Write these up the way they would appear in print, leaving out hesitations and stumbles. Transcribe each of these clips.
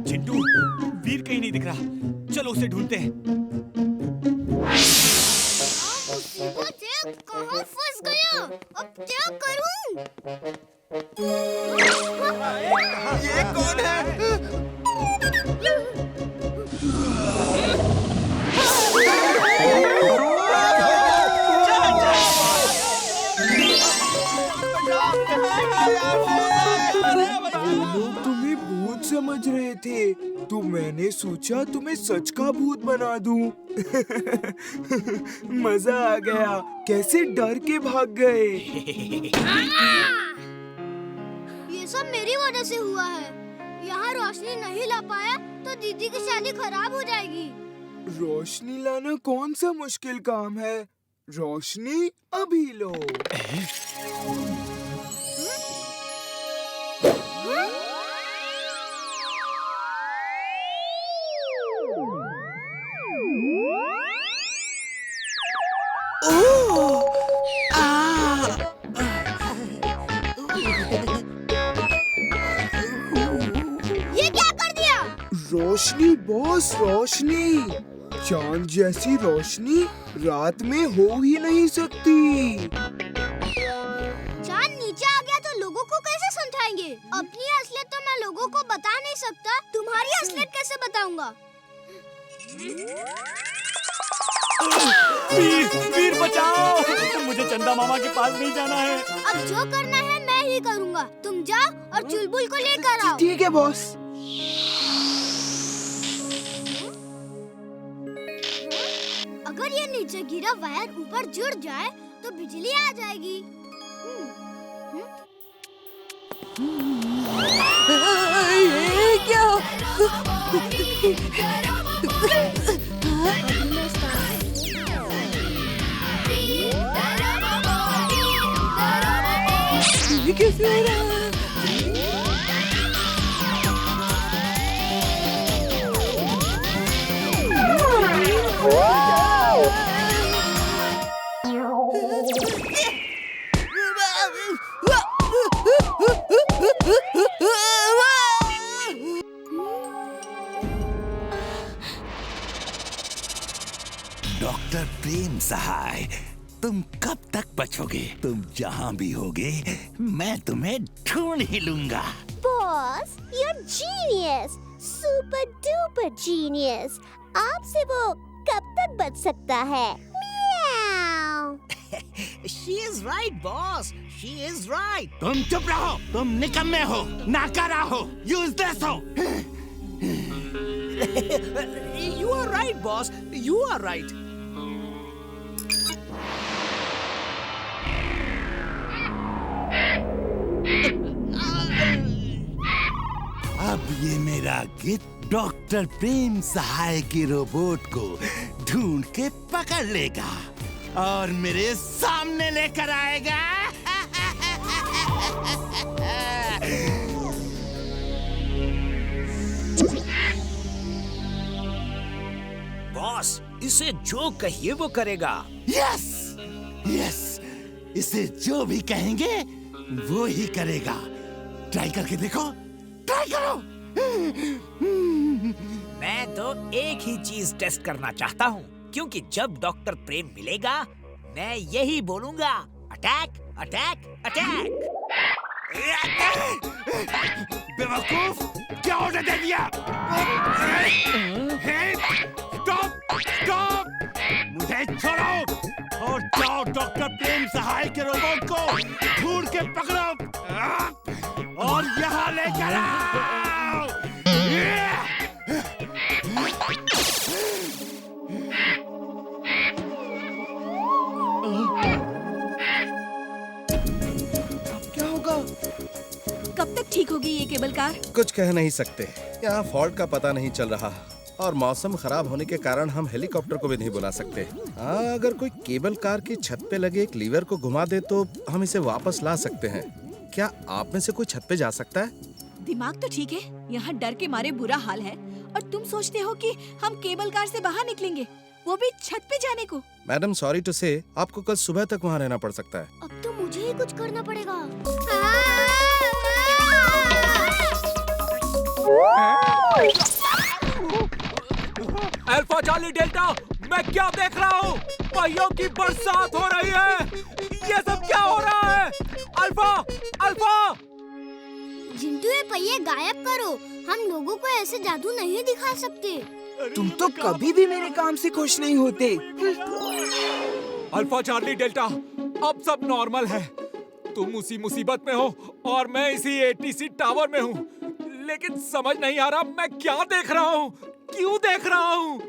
चिंटू, वीर कहीं नहीं दिख रहा। चलो उसे ढूंढते हैं। मुसीबत है, कहाँ फंस गया? अब क्या करूं? ये कौन है? लोग तुम्हें भूत समझ रहे थे, तो मैंने सोचा तुम्हें सच का भूत बना दूं। मजा आ गया। कैसे डर के भाग गए। ये सब मेरी वजह से हुआ है। यहाँ रोशनी नहीं ला पाया तो दीदी की शादी खराब हो जाएगी। रोशनी लाना कौन सा मुश्किल काम है। रोशनी अभी लो। ये क्या कर दिया? रोशनी बॉस, रोशनी। चांद जैसी रोशनी रात में हो ही नहीं सकती। चांद नीचे आ गया तो लोगों को कैसे समझाएंगे? अपनी असलियत तो मैं लोगों को बता नहीं सकता, तुम्हारी असलियत कैसे बताऊंगा? वीर बचाओ! मुझे चंदा मामा के पास नहीं जाना है। अब जो करना है मैं ही करूंगा। तुम जाओ और चुलबुल को लेकर आओ। ठीक है बॉस। अगर ये नीचे गिरा वायर ऊपर जुड़ जाए तो बिजली आ जाएगी। ये क्या? ये कैसे हो रहा है? डॉक्टर प्रेम सहाय, तुम कब तक बचोगे? तुम जहाँ भी होगे मैं तुम्हें ढूंढ ही लूंगा। Boss, you're genius, super duper genius. आपसे वो कब तक बच सकता है? Meow. She is right, boss. She is right. तुम चुप रहो। तुम निकम्मे हो, नाकारा हो, useless हो। You are right, boss. You are right. अब ये मेरा गिद्ध डॉक्टर प्रेम सहाय के रोबोट को ढूंढ के पकड़ लेगा और मेरे सामने लेकर आएगा। बॉस, इसे जो कहिए वो करेगा। यस, यस, इसे जो भी कहेंगे वो ही करेगा। ट्राई करके देखो, ट्राई करो। मैं तो एक ही चीज टेस्ट करना चाहता हूँ, क्योंकि जब डॉक्टर प्रेम मिलेगा मैं यही बोलूंगा, अटैक अटैक अटैक। बेवकूफ, क्या ऑर्डर दे दिया? स्टॉप, स्टॉप, मुझे छोड़ो और जाओ डॉक्टर प्रेम सहाय के रोबोट को ढूंढ के पकड़ो और यहाँ लेकर आओ। क्या होगा? कब तक ठीक होगी ये केबल कार? कुछ कह नहीं सकते। यहाँ फॉल्ट का पता नहीं चल रहा और मौसम खराब होने के कारण हम हेलीकॉप्टर को भी नहीं बुला सकते। हाँ, अगर कोई केबल कार की छत पे लगे एक लीवर को घुमा दे तो हम इसे वापस ला सकते हैं। क्या आप में से कोई छत पे जा सकता है? दिमाग तो ठीक है, यहाँ डर के मारे बुरा हाल है और तुम सोचते हो कि हम केबल कार से बाहर निकलेंगे, वो भी छत पे जाने को। मैडम सॉरी टू से, आपको कल सुबह तक वहाँ रहना पड़ सकता है। अब तो मुझे ही कुछ करना पड़ेगा। चार्ली डेल्टा, मैं क्या देख रहा हूँ? पहियों की बरसात हो रही है। ये सब क्या हो रहा है? Alpha, alpha! जिंटू ये पहिए गायब करो। हम लोगों को ऐसे जादू नहीं दिखा सकते। तुम तो कभी भी मेरे काम से खुश नहीं होते। अल्फा चार्ली डेल्टा, अब सब नॉर्मल है। तुम उसी मुसीबत में हो और मैं इसी एटीसी टावर में हूँ। लेकिन समझ नहीं आ रहा मैं क्या देख रहा हूँ, क्यों देख रहा हूँ?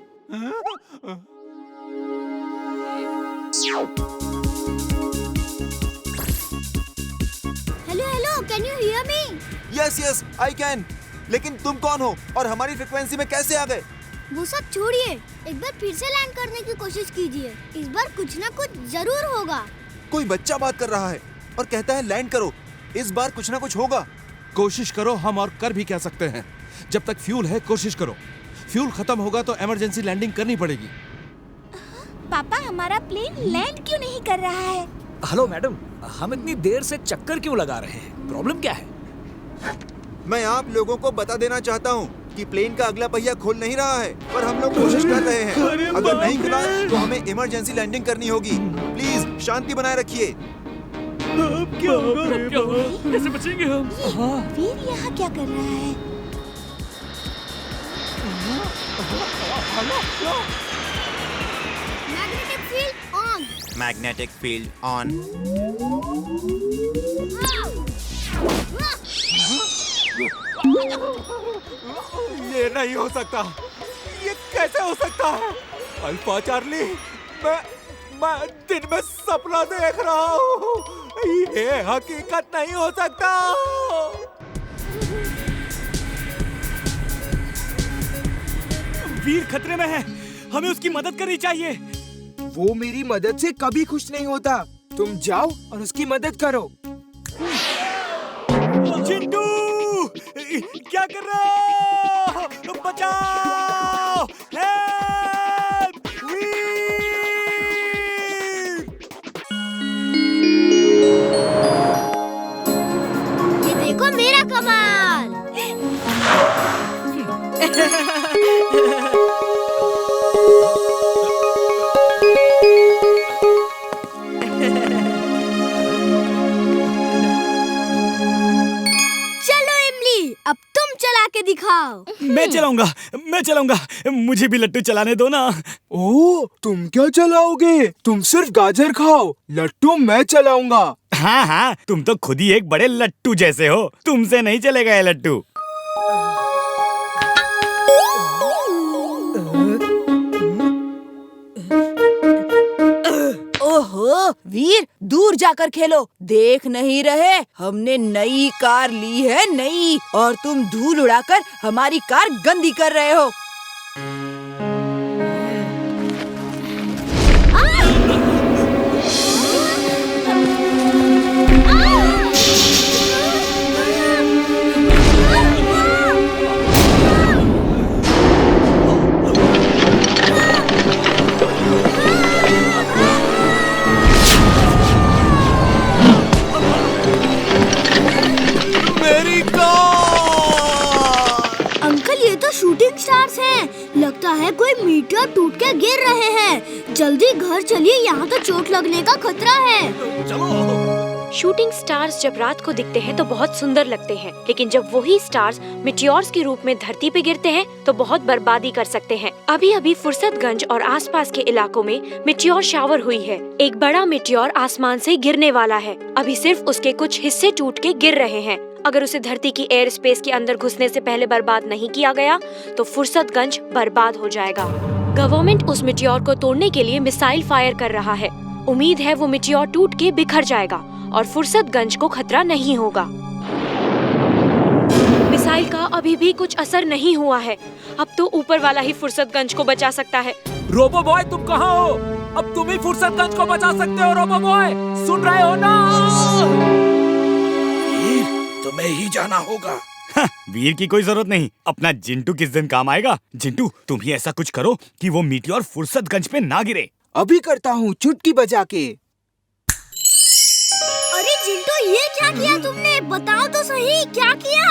Hello hello, can you hear me? Yes yes I can. लेकिन तुम कौन हो और हमारी फ्रिक्वेंसी में कैसे आ गए? वो सब छोड़िए, एक बार फिर से लैंड करने की कोशिश कीजिए। इस बार कुछ ना कुछ जरूर होगा। कोई बच्चा बात कर रहा है और कहता है लैंड करो। इस बार कुछ ना कुछ होगा। कोशिश करो, हम और कर भी क्या सकते हैं। जब तक फ्यूल है कोशिश करो। फ्यूल खत्म होगा तो इमरजेंसी लैंडिंग करनी पड़ेगी। पापा, हमारा प्लेन लैंड क्यों नहीं कर रहा है? हेलो मैडम, हम इतनी देर से चक्कर क्यों लगा रहे हैं? प्रॉब्लम क्या है? मैं आप लोगों को बता देना चाहता हूँ कि प्लेन का अगला पहिया खोल नहीं रहा है, पर हम लोग कोशिश कर रहे हैं। अगर नहीं खुला तो हमें इमरजेंसी लैंडिंग करनी होगी। प्लीज शांति बनाए रखिए। कैसे बचेंगे हम? वीर यहाँ क्या कर रहा है? Magnetic field on. Magnetic field on. ये नहीं हो सकता। ये कैसे हो सकता है? अल्फा चार्ली, मैं दिन में सपना देख रहा हूँ। ये हकीकत नहीं हो सकता। वीर खतरे में है, हमें उसकी मदद करनी चाहिए। वो मेरी मदद से कभी खुश नहीं होता। तुम जाओ और उसकी मदद करो। चिंटू, क्या कर रहे हो? बचाओ! हेल्प! वीर! ये देखो मेरा कमाल। चलो इमली, अब तुम चला के दिखाओ। मैं चलाऊंगा। मुझे भी लट्टू चलाने दो ना। ओह, तुम क्या चलाओगे? तुम सिर्फ गाजर खाओ, लट्टू मैं चलाऊंगा। हाँ हाँ, तुम तो खुद ही एक बड़े लट्टू जैसे हो। तुमसे नहीं चलेगा ये लट्टू। ओहो वीर, दूर जाकर खेलो। देख नहीं रहे, हमने नई कार ली है, नई, और तुम धूल उड़ाकर हमारी कार गंदी कर रहे हो। अंकल, ये तो शूटिंग स्टार्स हैं। लगता है कोई मीटर टूट के गिर रहे हैं। जल्दी घर चलिए, यहाँ तो चोट लगने का खतरा है। शूटिंग स्टार्स जब रात को दिखते हैं तो बहुत सुंदर लगते हैं, लेकिन जब वही स्टार्स मिटियोर्स के रूप में धरती पे गिरते हैं तो बहुत बर्बादी कर सकते हैं। अभी अभी फुर्सतगंज और आसपास के इलाकों में मिटियोर शावर हुई है। एक बड़ा मिटियोर आसमान से गिरने वाला है। अभी सिर्फ उसके कुछ हिस्से टूट के गिर रहे हैं। अगर उसे धरती की एयर स्पेस के अंदर घुसने से पहले बर्बाद नहीं किया गया तो फुर्सतगंज बर्बाद हो जाएगा। गवर्नमेंट उस मिटियोर को तोड़ने के लिए मिसाइल फायर कर रहा है। उम्मीद है वो मिटियोर टूट के बिखर जाएगा और फुर्सतगंज को खतरा नहीं होगा। मिसाइल का अभी भी कुछ असर नहीं हुआ है। अब तो ऊपर वाला ही फुर्सतगंज को बचा सकता है। रोबो बॉय, तुम कहाँ हो? अब तुम ही फुर्सतगंज को बचा सकते हो। रोबो बॉय, सुन रहे हो ना? तुम्हें ही जाना होगा। वीर की कोई जरूरत नहीं। अपना जिंटू किस दिन काम आएगा। जिंटू, तुम ही ऐसा कुछ करो कि वो मीटियोर फुर्सतगंज पे ना गिरे। अभी करता हूँ, चुटकी बजा के। अरे जिंटू, ये क्या किया तुमने? बताओ तो सही, क्या किया?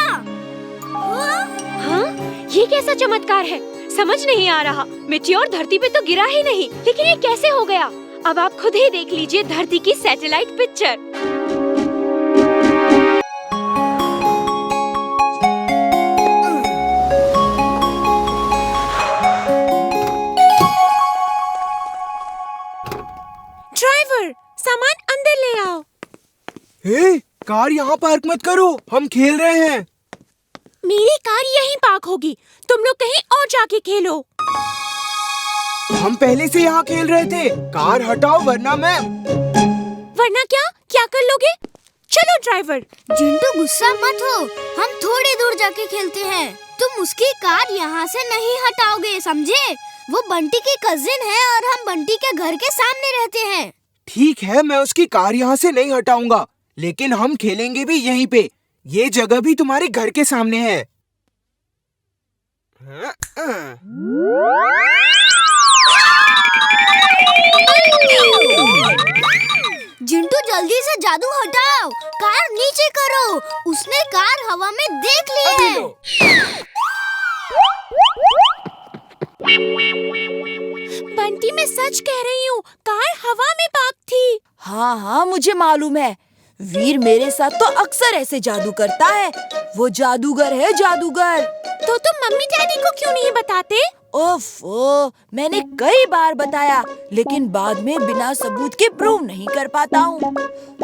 हाँ? ये कैसा चमत्कार है? समझ नहीं आ रहा, मेटियोर धरती पे तो गिरा ही नहीं, लेकिन ये कैसे हो गया? अब आप खुद ही देख लीजिए धरती की सैटेलाइट पिक्चर। ड्राइवर, सामान अंदर ले आओ। हे, कार यहाँ पार्क मत करो, हम खेल रहे हैं। मेरी कार यहीं पार्क होगी, तुम लोग कहीं और जाके खेलो। हम पहले से यहाँ खेल रहे थे, कार हटाओ वरना मैं। वरना क्या कर लोगे? चलो ड्राइवर। जिंटू गुस्सा मत हो, हम थोड़ी दूर जाके खेलते हैं। तुम उसकी कार यहाँ से नहीं हटाओगे, समझे? वो बंटी की कजिन है और हम बंटी के घर के सामने रहते हैं। ठीक है, मैं उसकी कार यहाँ से नहीं हटाऊंगा, लेकिन हम खेलेंगे भी यहीं पे। ये जगह भी तुम्हारे घर के सामने है। जिंटू जल्दी से जादू हटाओ, कार नीचे करो। उसने कार हवा में देख ली है। बंटी, मैं सच कह रही हूँ, कार हवा में पार्क थी। हाँ, मुझे मालूम है। वीर मेरे साथ तो अक्सर ऐसे जादू करता है। वो जादूगर है, जादूगर। तो तुम मम्मी डैडी को क्यों नहीं बताते? ओफो, मैंने कई बार बताया, लेकिन बाद में बिना सबूत के प्रूव नहीं कर पाता हूँ।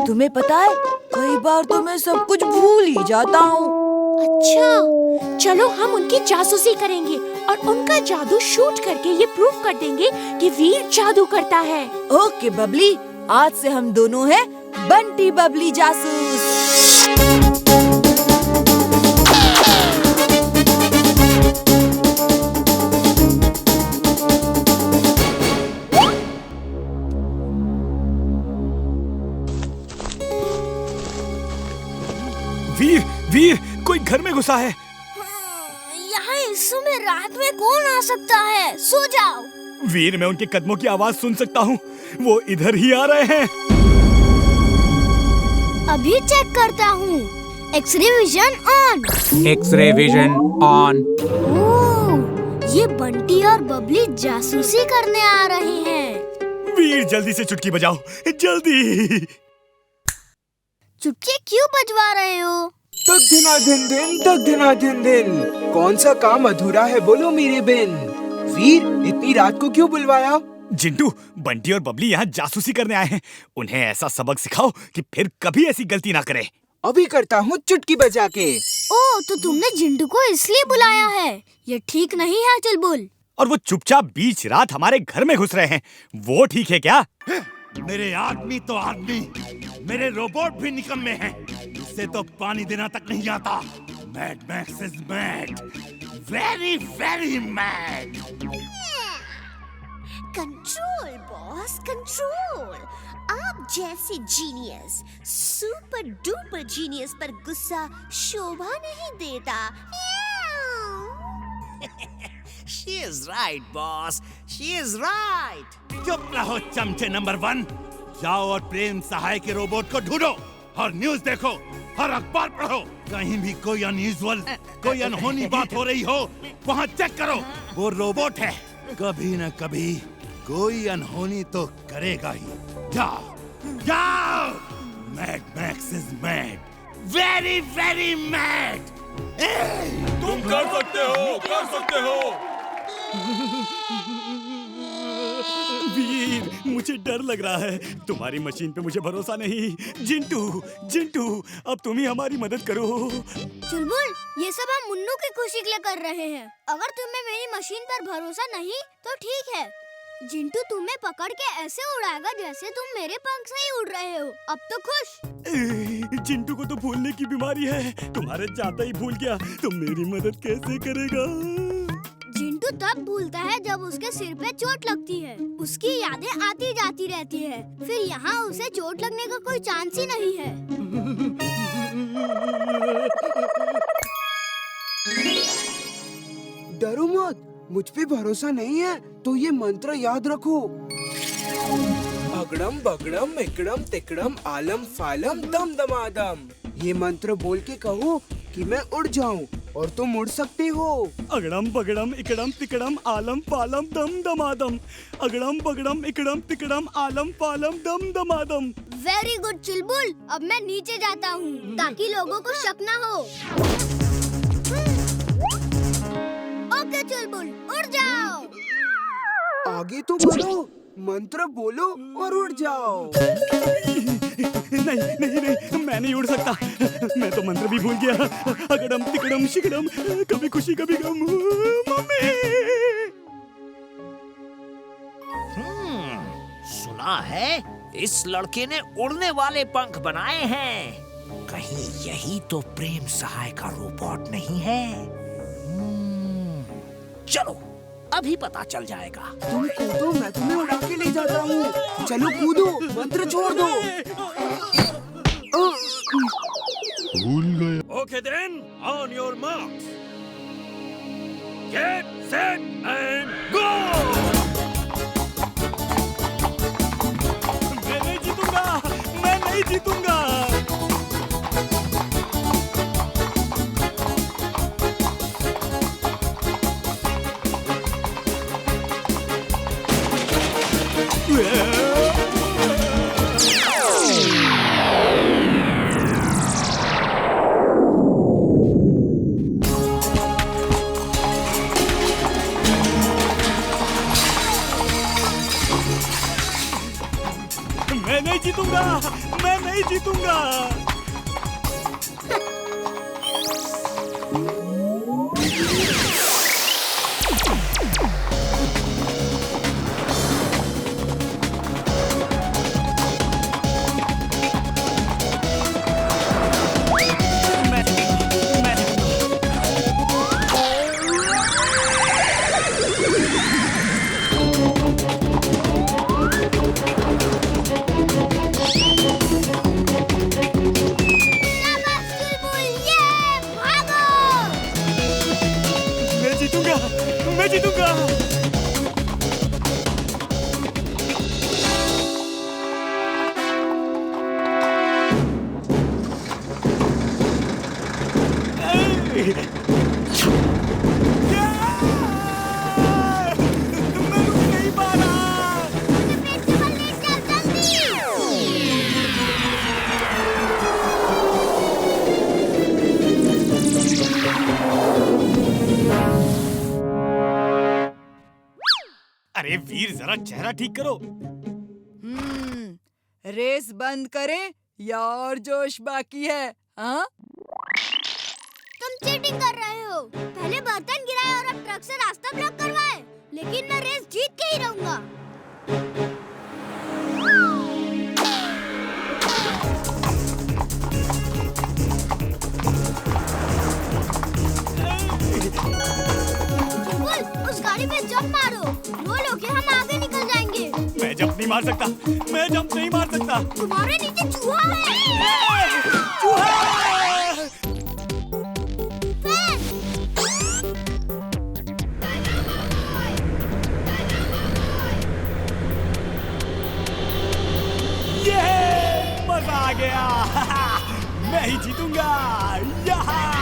तुम्हें पता है, कई बार तो मैं सब कुछ भूल ही जाता हूँ। अच्छा, चलो हम उनकी जासूसी करेंगे और उनका जादू शूट करके ये प्रूव कर देंगे कि वीर जादू करता है। ओके बबली, आज से हम दोनों हैं बंटी बबली जासूस। वीर, कोई घर में घुसा है। यहाँ इस समय रात में कौन आ सकता है? सो जाओ। वीर, मैं उनके कदमों की आवाज सुन सकता हूँ, वो इधर ही आ रहे हैं। अभी चेक करता हूँ। X-ray vision on. X-ray vision on. Oh, ये बंटी और बबली जासूसी करने आ रहे हैं। वीर, जल्दी से चुटकी बजाओ, जल्दी। चुटकी क्यों बजवा रहे हो? तक दिना दिन दिन, तक दिना दिन दिन। कौन सा काम अधूरा है बोलो मेरे बिन? वीर, इतनी रात को क्यों बुलवाया? जिंटू, बंटी और बबली यहाँ जासूसी करने आए हैं। उन्हें ऐसा सबक सिखाओ कि फिर कभी ऐसी गलती ना करे। अभी करता हूँ चुटकी बजा के। ओह, तो तुमने जिंटू को इसलिए बुलाया है? ये ठीक नहीं है, चुलबुल। और वो चुपचाप बीच रात हमारे घर में घुस रहे हैं, वो ठीक है क्या? मेरे आदमी तो आदमी, मेरे रोबोट भी निकम्मे हैं। इससे तो पानी देना तक नहीं आता। Mad max is mad, very very mad. Control boss, control. आप जैसे जीनियस, सुपर डुपर जीनियस पर गुस्सा शोभा नहीं देता। She is right, boss. She is right. चुप रहो चमचे नंबर 1। जाओ और प्रेम सहाय के रोबोट को ढूंढो और न्यूज देखो और अखबार पढ़ो। कहीं भी कोई अनयूजुअल, कोई अनहोनी बात हो रही हो, वहाँ चेक करो। वो रोबोट है, कभी न कभी कोई अनहोनी तो करेगा ही। जाओ, जाओ। Mad max is mad, very very mad. तुम कर सकते हो, कर सकते हो। वीर, मुझे डर लग रहा है। तुम्हारी मशीन पे मुझे भरोसा नहीं। जिंटू, अब तुम ही हमारी मदद करो। चुलबुल, ये सब हम मुन्नू की खुशी के लिए कर रहे हैं। अगर तुम्हें मेरी मशीन पर भरोसा नहीं तो ठीक है। जिंटू तुम्हें पकड़ के ऐसे उड़ाएगा जैसे तुम मेरे पंख से ही उड़ रहे हो। अब तो खुश? जिंटू को तो भूलने की बीमारी है, तुम्हारे जाता ही भूल गया। तुम मेरी मदद कैसे करेगा? जिंटू तब भूलता है जब उसके सिर पे चोट लगती है। उसकी यादें आती जाती रहती है, फिर यहाँ उसे चोट लगने का कोई चांस ही नहीं है। डरो मत, मुझ पे भरोसा नहीं है तो ये मंत्र याद रखो। अगड़म बगड़म इकड़म तिकड़म आलम फालम दम दमादम। ये मंत्र बोल के कहो कि मैं उड़ जाऊं, और तुम उड़ सकते हो। अगड़म बगड़म इकड़म तिकड़म आलम पालम दम दमादम। अगड़म बगड़म इकड़म तिकड़म आलम पालम दम दमादम। वेरी गुड चुलबुल। अब मैं नीचे जाता हूँ ताकि लोगों को शक ना हो। ओके चुलबुल, उड़ जाओ। आगे तो बढ़ो, मंत्र बोलो और उड़ जाओ। नहीं नहीं नहीं, मैं नहीं उड़ सकता। मैं तो मंत्र भी भूल गया। अगड़म तिकड़म शिकड़म, कभी खुशी कभी गम। मम्मी। सुना है इस लड़के ने उड़ने वाले पंख बनाए हैं। कहीं यही तो प्रेम सहाय का रोबोट नहीं है? चलो अभी पता चल जाएगा। तुम कूदो, मैं तुम्हें उड़ा के ले जाता हूँ। चलो कूदो, मंत्र छोड़ दो। भूल गया। Okay then, on your marks, get set and go. मैं नहीं जीतूंगा, मैं नहीं जीतूंगा। मैं नहीं जीतूंगा, मैं नहीं जीतूंगा। मैं जीतूंगा। अरे वीर, जरा चेहरा ठीक करो। रेस बंद करें या और जोश बाकी है? हाँ? तुम चीटिंग कर रहे हो। पहले बर्तन गिराए और अब ट्रक से रास्ता ब्लॉक करवाए। लेकिन मैं रेस जीत के ही रहूंगा। उस गाड़ी पे जंप मारो, रोल होके हम आगे निकल जाएंगे। मैं जंप नहीं मार सकता, मैं जंप नहीं मार सकता। तुम्हारे नीचे चूहा है। चूहा! ये मजा आ गया। मैं ही जीतूंगा। यहाँ